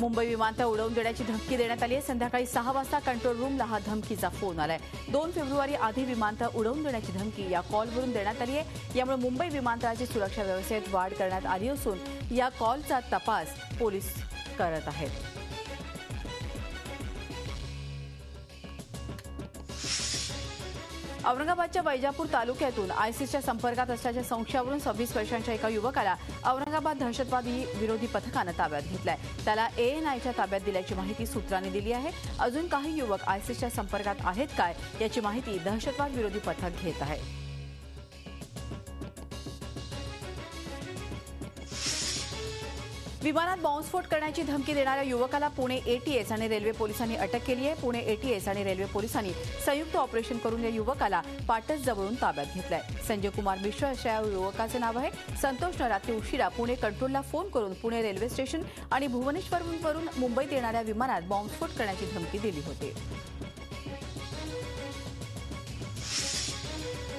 मुंबई विमानतळ उडवून देण्याची धमकी देण्यात आली आहे। संध्याकाळी 6 वाजता कंट्रोल रूमला हा धमकीचा फोन आलाय। 2 फेब्रुवारी आधी विमानतळ उडवून देण्याची धमकी या कॉलवरून देण्यात आली आहे। यामुळे मुंबई विमानतळाची सुरक्षा व्यवस्थेत वाढ करण्यात आली असून या कॉलचा तपास पोलीस करत आहेत। औरंगाबादच्या वैजापूर तालुक्यातून आयसिसच्या संपर्कात असल्याच्या संशयावरून 26 वर्षांच्या एका युवकाला औरंगाबाद दहशतवादी विरोधी पथकानं ताब्यात घेतलाय। त्याला ANIच्या ताब्यात दिल्याची माहिती सूत्रांनी दिली आहे। अजून काही युवक आयसिसच्या संपर्कात आहेत काय याची माहिती दहशतवाद विरोधी पथक घेत आहे। विमानात बॉम्बस्फोट करण्याची धमकी देणाऱ्या युवकाला पुणे ATS आणि रेल्वे पोलिसांनी अटक केली आहे। पुणे ATS आणि रेल्वे पोलिसांनी संयुक्त ऑपरेशन करून या युवकाला पाटस जवळून ताब्यात घेतलाय। संजय कुमार मिश्र अशा या युवकाचे नाव आहे। संतोषनं रात्री उशिरा पुणे कंट्रोलला फोन करून पुणे रेल्वे स्टेशन आणि भुवनेश्वरवरून मुंबईत येणाऱ्या विमानात बॉम्बस्फोट करण्याची धमकी दिली होती।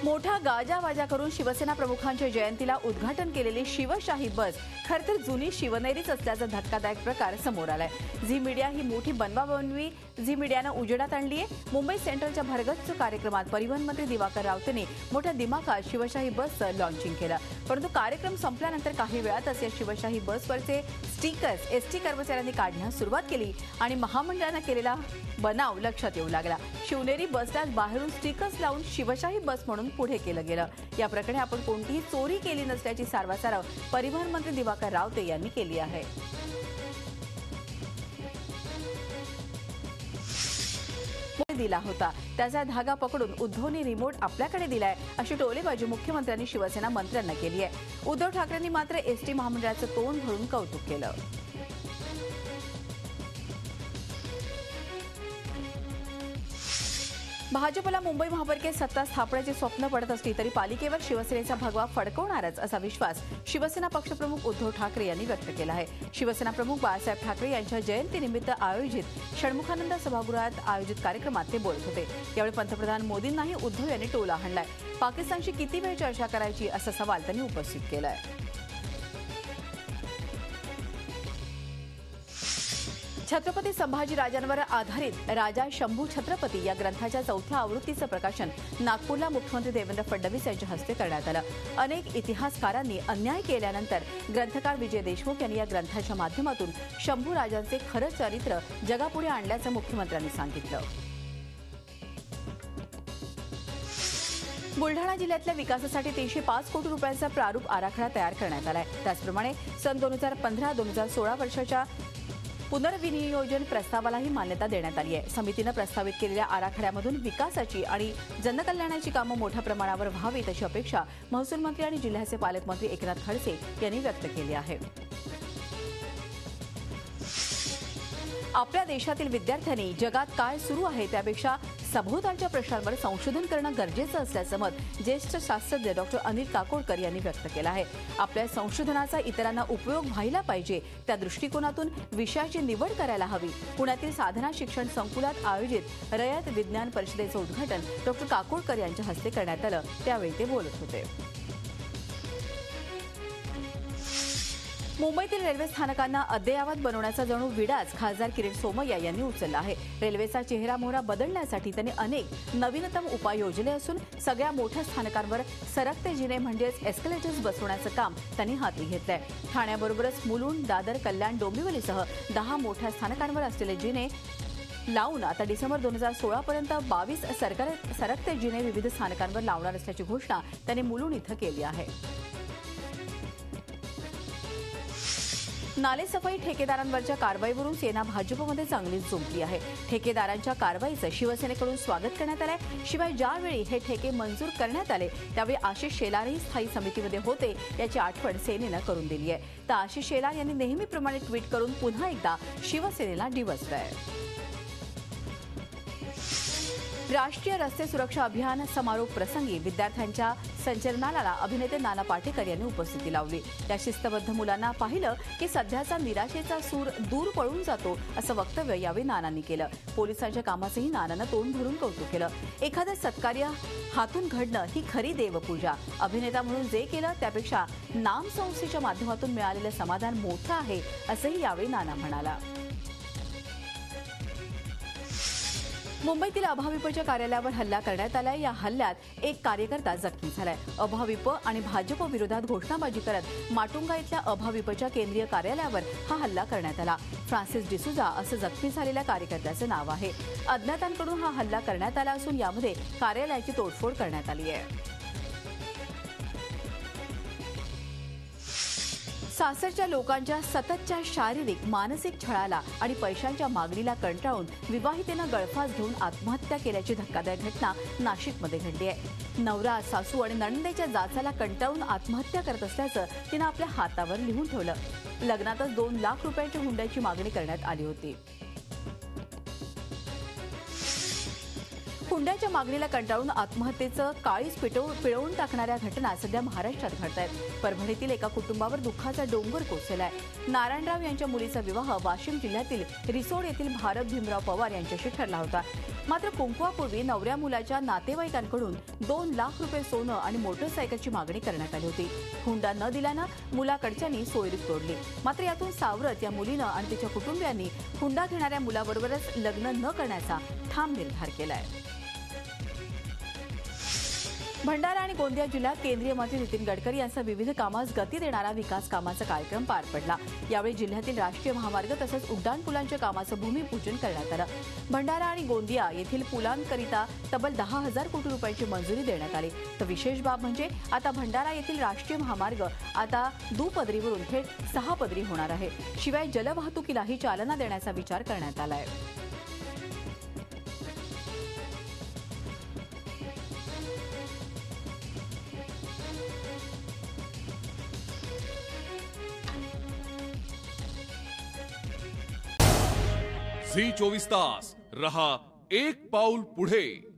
मोठा गाजावाजा करून शिवसेना प्रमुखांच्या जयंतीला उद्घाटन केलेली शिवशाही बस खरतर जुनी शिवनेरीच असल्याचा धक्कादायक प्रकार समोर आलाय। झी मीडिया ही मोठी बनवाबनवी झी मीडियानं उजेडात आणली आहे। मुंबई सेंट्रलच्या भरगच्च कार्यक्रमात परिवहन मंत्री दिवाकर रावतेंनी मोठ्या दिमाखात शिवशाही बसचं लॉन्चिंग केलं, परंतु कार्यक्रम संपल्यानंतर काही वेळातच या शिवशाही बसवरचे स्टिकर्स एसटी कर्मचाऱ्यांनी काढण्यास सुरुवात केली आणि महामंडळानं केलेला बनाव लक्षात येऊ लागला। शिवनेरी बसला बाहेरून स्टिकर्स लावून शिवशाही बस म्हणून पुढे केलं गेलं। या प्रकरणी आपण कोणतीही चोरी केली नसल्याची सारवासारव परिवहन मंत्री दिवाकर रावते यांनी केली आहे। दिला होता त्याचा धागा पकडून उद्धवने रिमोट आपल्याकडे दिलाय अशी टोलेबाजी मुख्यमंत्र्यांनी शिवसेना मंत्र्यांना केली आहे। उद्धव ठाकरेंनी मात्र एसटी महामंडळाचं तोंड भरून कौतुक केलं। भाजपला मुंबई महापालिकेत सत्ता स्थापण्याचे स्वप्न पडत असली तरी पालिकेवर शिवसेनेचा भगवा फडकवणारच असा विश्वास शिवसेना पक्षप्रमुख उद्धव ठाकरे यांनी व्यक्त केला आहे। शिवसेना प्रमुख बाळासाहेब ठाकरे यांच्या जयंतीनिमित्त आयोजित षण्मुखानंद सभागृहात आयोजित कार्यक्रमात ते बोलत होते। यावेळी पंतप्रधान मोदींनाही उद्धव यांनी टोला हाणलाय। पाकिस्तानशी किती वेळ चर्चा करायची असा सवाल त्यांनी उपस्थित केलाय। छत्रपती संभाजीराजांवर आधारित राजा शंभू छत्रपती या ग्रंथाच्या 4थ्या आवृत्तीचं प्रकाशन नागपूरला मुख्यमंत्री देवेंद्र फडणवीस यांच्या हस्ते करण्यात आलं। अनेक इतिहासकारांनी अन्याय केल्यानंतर ग्रंथकार विजय देशमुख यांनी या ग्रंथाच्या माध्यमातून शंभू राजांचे खरं चरित्र जगापुढे आणल्याचं मुख्यमंत्र्यांनी सांगितलं। बुलढाणा जिल्ह्यातल्या विकासासाठी 305 कोटी रुपयांचा प्रारूप आराखडा तयार करण्यात आलाय। त्याचप्रमाणे सन 2015-2016 वर्षाच्या पुनर्विनियोजन प्रस्तावालाही मान्यता देण्यात आली आहे। समितीनं प्रस्तावित केलेल्या आराखड्यामधून विकासाची आणि जनकल्याणाची कामं मोठ्या प्रमाणावर व्हावीत अशी अपेक्षा महसूल मंत्री आणि जिल्ह्याचे पालकमंत्री एकनाथ खडसे यांनी व्यक्त केली आहे। आपल्या देशातील विद्यार्थ्यांनी जगात काय सुरू आहे त्यापेक्षा सभोवतालच्या प्रश्नांवर संशोधन करणं गरजेचं असल्याचं मत ज्येष्ठ शास्त्रज्ञ डॉ. अनिल काकोडकर यांनी व्यक्त केलं आहे। आपल्या संशोधनाचा इतरांना उपयोग व्हायला पाहिजे त्या दृष्टिकोनातून विषयाची निवड करायला हवी। पुण्यातील साधना शिक्षण संकुलात आयोजित रयत विज्ञान परिषदेचं उद्घाटन डॉ. काकोडकर यांच्या हस्ते करण्यात आलं, त्यावेळी ते बोलत होते। मुंबईतील रेल्वे स्थानकांना अद्ययावत बनवण्याचा जणू विडाच खासदार किरीट सोमय्या यांनी उचलला आहे। रेल्वेचा चेहरा-मोहरा बदलण्यासाठी त्यांनी अनेक नवीनतम उपाय योजले असून सगळ्या मोठ्या स्थानकांवर सरकते जिने म्हणजेच एस्केलेटर्स बसवण्याचं काम त्यांनी हाती घेतलंय। ठाण्याबरोबरच मुलुंड, दादर, कल्याण, डोंबिवलीसह 10 मोठ्या स्थानकांवर असलेले जिने लावून आता डिसेंबर 2016 पर्यंत 22 सरकते जिने विविध स्थानकांवर लावणार असल्याची घोषणा त्यांनी मुलुंड इथं केली आहे। नालेसफाई ठेकेदारांवरच्या कारवाईवरून सेना भाजपमध्ये चांगलीच जुंपली आहे। ठेकेदारांच्या कारवाईचं शिवसेनेकडून स्वागत करण्यात आलंय। शिवाय ज्यावेळी हे ठेके मंजूर करण्यात आले त्यावेळी आशिष शेलारही स्थायी समितीमध्ये होते याची आठवण सेनेनं करून दिली आहे। तर आशिष शेलार यांनी नेहमीप्रमाणे ट्विट करून पुन्हा एकदा शिवसेनेला डिवचलंय। राष्ट्रीय रस्ते सुरक्षा अभियान समारोप प्रसंगी विद्यार्थ्यांच्या संचलनाला अभिनेते नाना पाटेकर यांनी उपस्थिती लावली। त्या शिस्तबद्ध मुलांना पाहिलं की सध्याचा निराशेचा सूर दूर पळून जातो असं वक्तव्य यावेळी नानांनी केलं। पोलिसांच्या कामाचंही नानानं तोंड भरून कौतुक केलं। एखादं सत्कार्य हातून घडणं ही खरी देवपूजा। अभिनेता म्हणून जे केलं त्यापेक्षा नाम संस्थेच्या माध्यमातून मिळालेलं समाधान मोठं आहे असंही यावेळी नाना म्हणाला। मुंबईतील अभाविपच्या कार्यालयावर हल्ला करण्यात आलाय। या हल्ल्यात एक कार्यकर्ता जखमी झालाय। अभाविप आणि भाजप विरोधात घोषणाबाजी करत माटुंगा इथल्या अभाविपच्या केंद्रीय कार्यालयावर हा हल्ला करण्यात आला। फ्रान्सिस डिसुजा असं जखमी झालेल्या कार्यकर्त्याचं नाव आहे। अज्ञातांकडून हा हल्ला करण्यात आला असून यामध्ये कार्यालयाची तोडफोड करण्यात आली आहे। सासरच्या लोकांच्या सततच्या शारीरिक मानसिक छळाला आणि पैशांच्या मागणीला कंटाळून विवाहितेनं गळफास घेऊन आत्महत्या केल्याची धक्कादायक घटना नाशिकमध्ये घडली आहे। नवरा, सासू आणि नणंदेच्या जाचाला कंटाळून आत्महत्या करत असल्याचं तिनं आपल्या हातावर लिहून ठेवलं। लग्नातच 2 लाख रुपयांच्या हुंड्याची मागणी करण्यात आली होती। हुंड्याच्या मागणीला कंटाळून आत्महत्येचं काळीज पिळवून टाकणाऱ्या घटना सध्या महाराष्ट्रात घडत आहेत। परभणीतील एका कुटुंबावर दुःखाचा डोंगर कोसळलाय। नारायणराव यांच्या मुलीचा विवाह वाशिम जिल्ह्यातील रिसोड येथील भारत भीमराव पवार यांच्याशी ठरला होता। मात्र कुंकवापूर्वी नवऱ्या मुलाच्या नातेवाईकांकडून 2 लाख रुपये सोनं आणि मोटरसायकलची मागणी करण्यात आली होती। हुंडा न दिल्यानं मुलाकडच्यांनी सोयरीक तोडली। मात्र यातून सावरत या मुलीनं आणि तिच्या कुटुंबियांनी हुंडा घेणाऱ्या मुलाबरोबरच लग्न न करण्याचा ठाम निर्धार केलाय। भंडारा आणि गोंदिया जिल्ह्यात केंद्रीय मंत्री नितीन गडकरी यांचा विविध कामास गती देणारा विकास कामांचा कार्यक्रम पार पडला। यावेळी जिल्ह्यातील राष्ट्रीय महामार्ग तसंच उड्डाणपुलांच्या कामाचं भूमिपूजन करण्यात आलं। भंडारा आणि गोंदिया येथील पुलांकरिता तब्बल 10,000 कोटी रुपयांची मंजुरी देण्यात आली। तर विशेष बाब म्हणजे आता भंडारा येथील राष्ट्रीय महामार्ग आता दुपदरीवरून थेट 6 पदरी होणार आहे। शिवाय जलवाहतुकीलाही चालना देण्याचा विचार करण्यात आला आहे। झी 24 तास रहा एक पाऊल पुढे।